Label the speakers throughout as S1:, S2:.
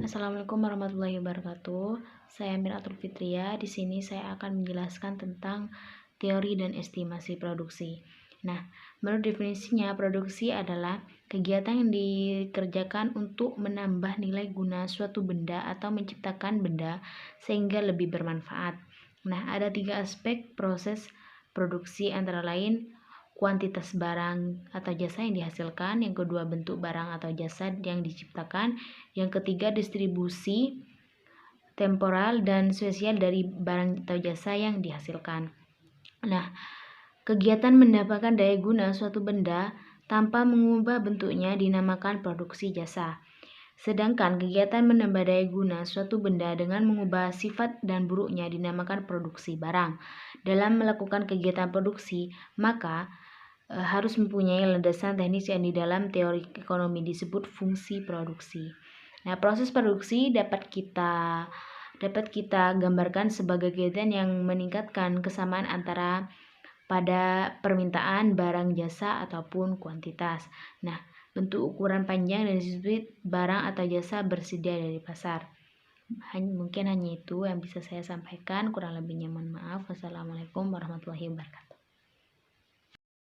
S1: Assalamualaikum warahmatullahi wabarakatuh. Saya Miratul Fitria. Di sini saya akan menjelaskan tentang teori dan estimasi produksi. Nah, menurut definisinya, produksi adalah kegiatan yang dikerjakan untuk menambah nilai guna suatu benda atau menciptakan benda sehingga lebih bermanfaat. Nah, ada 3 aspek proses produksi, antara lain kuantitas barang atau jasa yang dihasilkan, yang kedua bentuk barang atau jasa yang diciptakan, yang ketiga distribusi temporal dan spesial dari barang atau jasa yang dihasilkan. Nah, kegiatan mendapatkan daya guna suatu benda tanpa mengubah bentuknya dinamakan produksi jasa. Sedangkan kegiatan menambah daya guna suatu benda dengan mengubah sifat dan buruknya dinamakan produksi barang. Dalam melakukan kegiatan produksi, maka harus mempunyai landasan teknis yang di dalam teori ekonomi disebut fungsi produksi. Nah, proses produksi dapat kita gambarkan sebagai kegiatan yang meningkatkan kesamaan antara pada permintaan barang, jasa, ataupun kuantitas. Nah, bentuk, ukuran, panjang, dan disebut barang atau jasa bersedia dari pasar. Mungkin hanya itu yang bisa saya sampaikan, kurang lebihnya mohon maaf. Wassalamualaikum warahmatullahi wabarakatuh.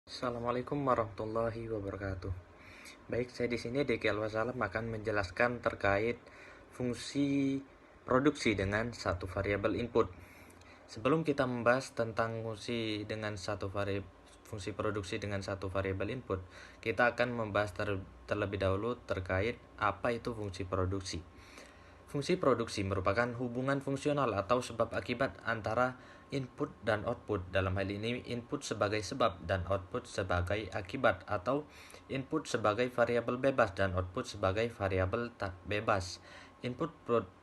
S2: Assalamualaikum warahmatullahi wabarakatuh. Baik, saya di sini Deki Alwasalam akan menjelaskan terkait fungsi produksi dengan satu variabel input. Sebelum kita membahas tentang fungsi produksi dengan satu variabel input, kita akan membahas terlebih dahulu terkait apa itu fungsi produksi. Fungsi produksi merupakan hubungan fungsional atau sebab akibat antara input dan output. Dalam hal ini, input sebagai sebab dan output sebagai akibat, atau input sebagai variabel bebas dan output sebagai variabel tak bebas. Input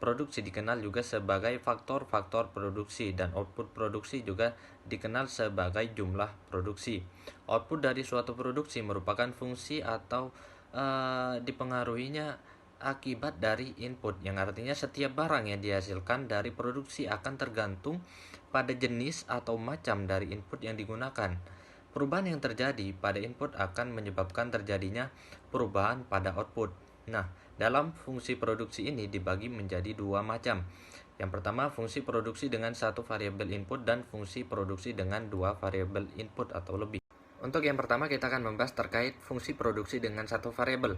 S2: produksi dikenal juga sebagai faktor-faktor produksi, dan output produksi juga dikenal sebagai jumlah produksi. Output dari suatu produksi merupakan fungsi atau dipengaruhinya akibat dari input, yang artinya setiap barang yang dihasilkan dari produksi akan tergantung pada jenis atau macam dari input yang digunakan. Perubahan yang terjadi pada input akan menyebabkan terjadinya perubahan pada output. Nah, dalam fungsi produksi ini dibagi menjadi dua macam. Yang pertama, fungsi produksi dengan satu variabel input dan fungsi produksi dengan dua variabel input atau lebih. Untuk yang pertama, kita akan membahas terkait fungsi produksi dengan satu variabel,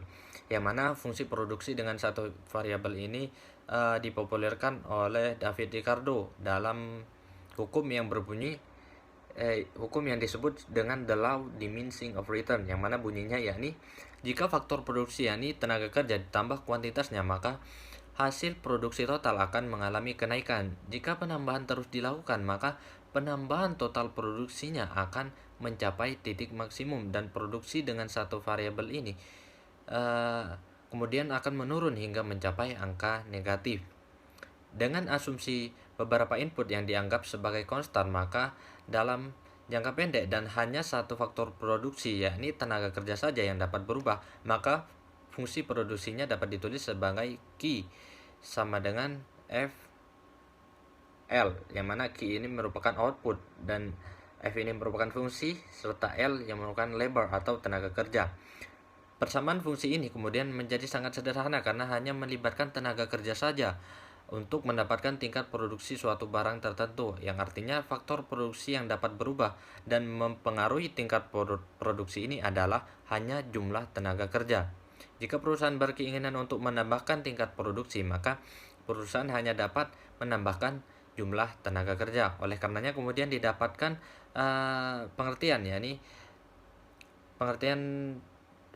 S2: yang mana fungsi produksi dengan satu variabel ini dipopulerkan oleh David Ricardo dalam hukum yang disebut dengan the law diminishing of return, yang mana bunyinya yakni jika faktor produksi yakni tenaga kerja ditambah kuantitasnya, maka hasil produksi total akan mengalami kenaikan. Jika penambahan terus dilakukan, maka penambahan total produksinya akan mencapai titik maksimum, dan produksi dengan satu variabel ini kemudian akan menurun hingga mencapai angka negatif. Dengan asumsi beberapa input yang dianggap sebagai konstan, maka dalam jangka pendek dan hanya satu faktor produksi yakni tenaga kerja saja yang dapat berubah, maka fungsi produksinya dapat ditulis sebagai Q sama dengan F L, yang mana Q ini merupakan output dan F ini merupakan fungsi, serta L yang merupakan labor atau tenaga kerja. Persamaan fungsi ini kemudian menjadi sangat sederhana karena hanya melibatkan tenaga kerja saja untuk mendapatkan tingkat produksi suatu barang tertentu, yang artinya faktor produksi yang dapat berubah dan mempengaruhi tingkat produksi ini adalah hanya jumlah tenaga kerja. Jika perusahaan berkeinginan untuk menambahkan tingkat produksi, maka perusahaan hanya dapat menambahkan jumlah tenaga kerja. Oleh karenanya kemudian didapatkan pengertian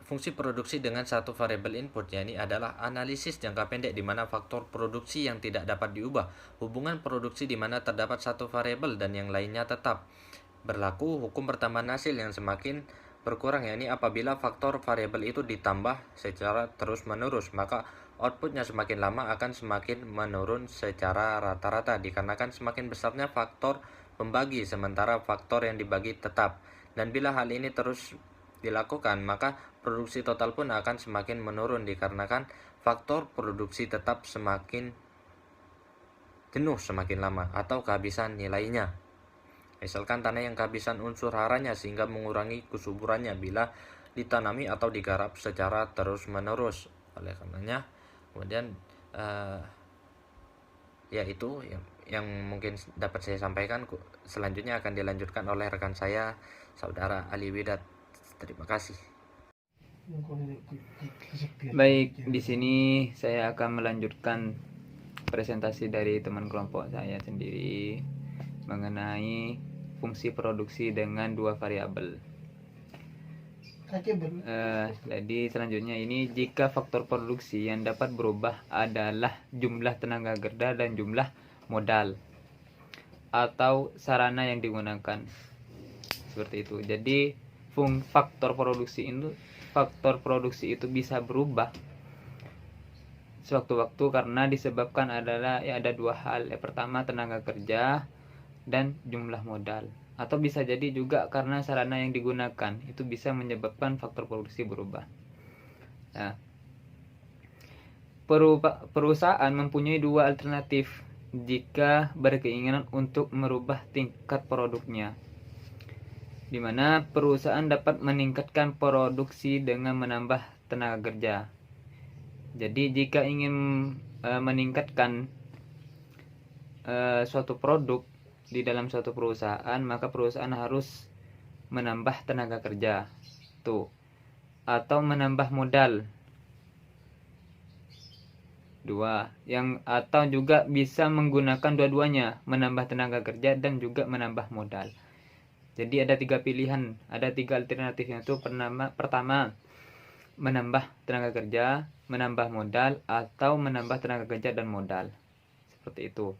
S2: fungsi produksi dengan satu variabel input, yakni adalah analisis jangka pendek di mana faktor produksi yang tidak dapat diubah, hubungan produksi di mana terdapat satu variabel dan yang lainnya tetap. Berlaku hukum pertambahan hasil yang semakin berkurang, yakni apabila faktor variabel itu ditambah secara terus-menerus, maka outputnya semakin lama akan semakin menurun secara rata-rata, dikarenakan semakin besarnya faktor pembagi sementara faktor yang dibagi tetap. Dan bila hal ini terus dilakukan, maka produksi total pun akan semakin menurun, dikarenakan faktor produksi tetap semakin jenuh semakin lama atau kehabisan nilainya. Misalkan tanah yang kehabisan unsur haranya sehingga mengurangi kesuburannya bila ditanami atau digarap secara terus-menerus. Oleh karenanya kemudian Ya itu yang mungkin dapat saya sampaikan. Selanjutnya akan dilanjutkan oleh rekan saya, Saudara Ali Widat. Terima kasih.
S3: Baik, di sini saya akan melanjutkan presentasi dari teman kelompok saya sendiri mengenai fungsi produksi dengan dua variabel. Jadi selanjutnya ini, jika faktor produksi yang dapat berubah adalah jumlah tenaga kerja dan jumlah modal atau sarana yang digunakan, seperti itu. Jadi faktor produksi itu bisa berubah sewaktu-waktu karena disebabkan adalah ada dua hal. Yang pertama tenaga kerja dan jumlah modal, atau bisa jadi juga karena sarana yang digunakan. Itu bisa menyebabkan faktor produksi berubah. Nah, perusahaan mempunyai dua alternatif jika berkeinginan untuk merubah tingkat produknya, di mana perusahaan dapat meningkatkan produksi dengan menambah tenaga kerja. Jadi jika ingin meningkatkan suatu produk di dalam suatu perusahaan, maka perusahaan harus menambah tenaga kerja atau menambah modal atau juga bisa menggunakan dua-duanya, menambah tenaga kerja dan juga menambah modal. Jadi ada tiga pilihan, ada tiga alternatif, yaitu pertama menambah tenaga kerja, menambah modal, atau menambah tenaga kerja dan modal, seperti itu.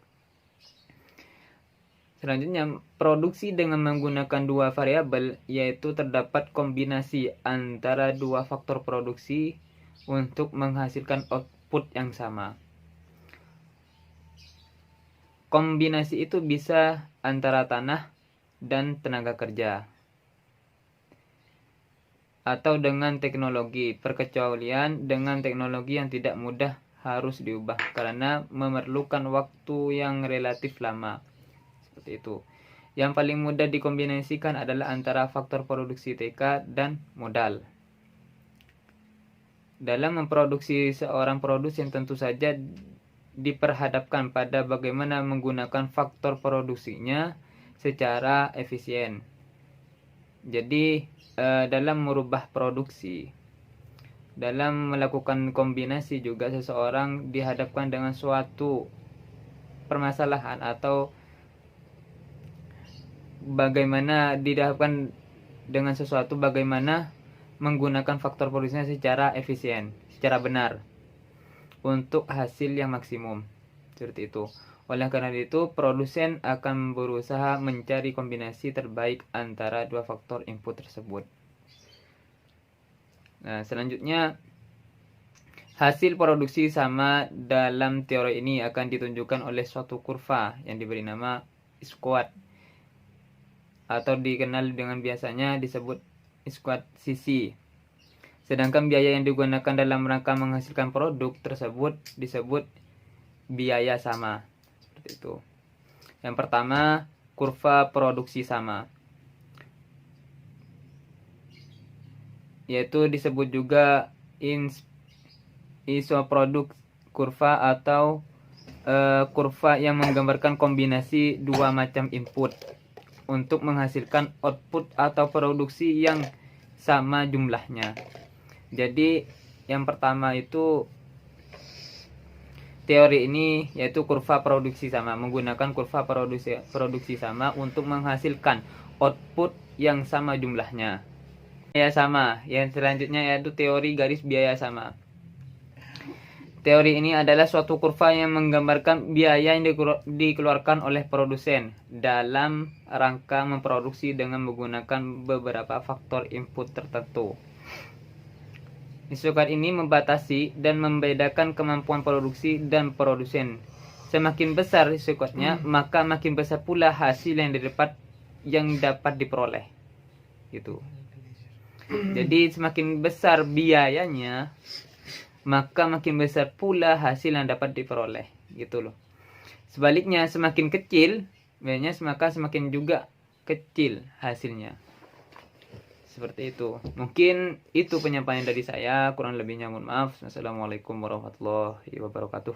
S3: Selanjutnya, produksi dengan menggunakan dua variabel, yaitu terdapat kombinasi antara dua faktor produksi untuk menghasilkan output yang sama. Kombinasi itu bisa antara tanah dan tenaga kerja, atau dengan teknologi, perkecualian dengan teknologi yang tidak mudah harus diubah karena memerlukan waktu yang relatif lama, seperti itu. Yang paling mudah dikombinasikan adalah antara faktor produksi TK dan modal. Dalam memproduksi seorang produsen tentu saja diperhadapkan pada bagaimana menggunakan faktor produksinya secara efisien. Jadi dalam merubah produksi, dalam melakukan kombinasi juga seseorang dihadapkan dengan suatu permasalahan, atau bagaimana dihadapkan dengan sesuatu bagaimana menggunakan faktor produksinya secara efisien, secara benar untuk hasil yang maksimum, seperti itu. Oleh karena itu, produsen akan berusaha mencari kombinasi terbaik antara dua faktor input tersebut. Nah, selanjutnya, hasil produksi sama dalam teori ini akan ditunjukkan oleh suatu kurva yang diberi nama squat, atau dikenal dengan biasanya disebut squat CC. Sedangkan biaya yang digunakan dalam rangka menghasilkan produk tersebut disebut biaya sama. Seperti itu. Yang pertama, kurva produksi sama, yaitu disebut juga isoproduct kurva, atau kurva yang menggambarkan kombinasi dua macam input untuk menghasilkan output atau produksi yang sama jumlahnya. Jadi yang pertama itu teori ini yaitu kurva produksi sama, menggunakan kurva produksi sama untuk menghasilkan output yang sama jumlahnya. Biaya sama. Yang selanjutnya yaitu teori garis biaya sama. Teori ini adalah suatu kurva yang menggambarkan biaya yang dikeluarkan oleh produsen dalam rangka memproduksi dengan menggunakan beberapa faktor input tertentu. Isokat ini membatasi dan membedakan kemampuan produksi dan produsen. Semakin besar isokatnya, maka makin besar pula hasil yang dapat diperoleh. Gitu. Jadi semakin besar biayanya, maka makin besar pula hasil yang dapat diperoleh. Gitu loh. Sebaliknya, semakin kecil biayanya, maka semakin juga kecil hasilnya. seperti itu. Mungkin itu penyampaian dari saya, kurang lebihnya mohon maaf. Assalamualaikum warahmatullahi wabarakatuh.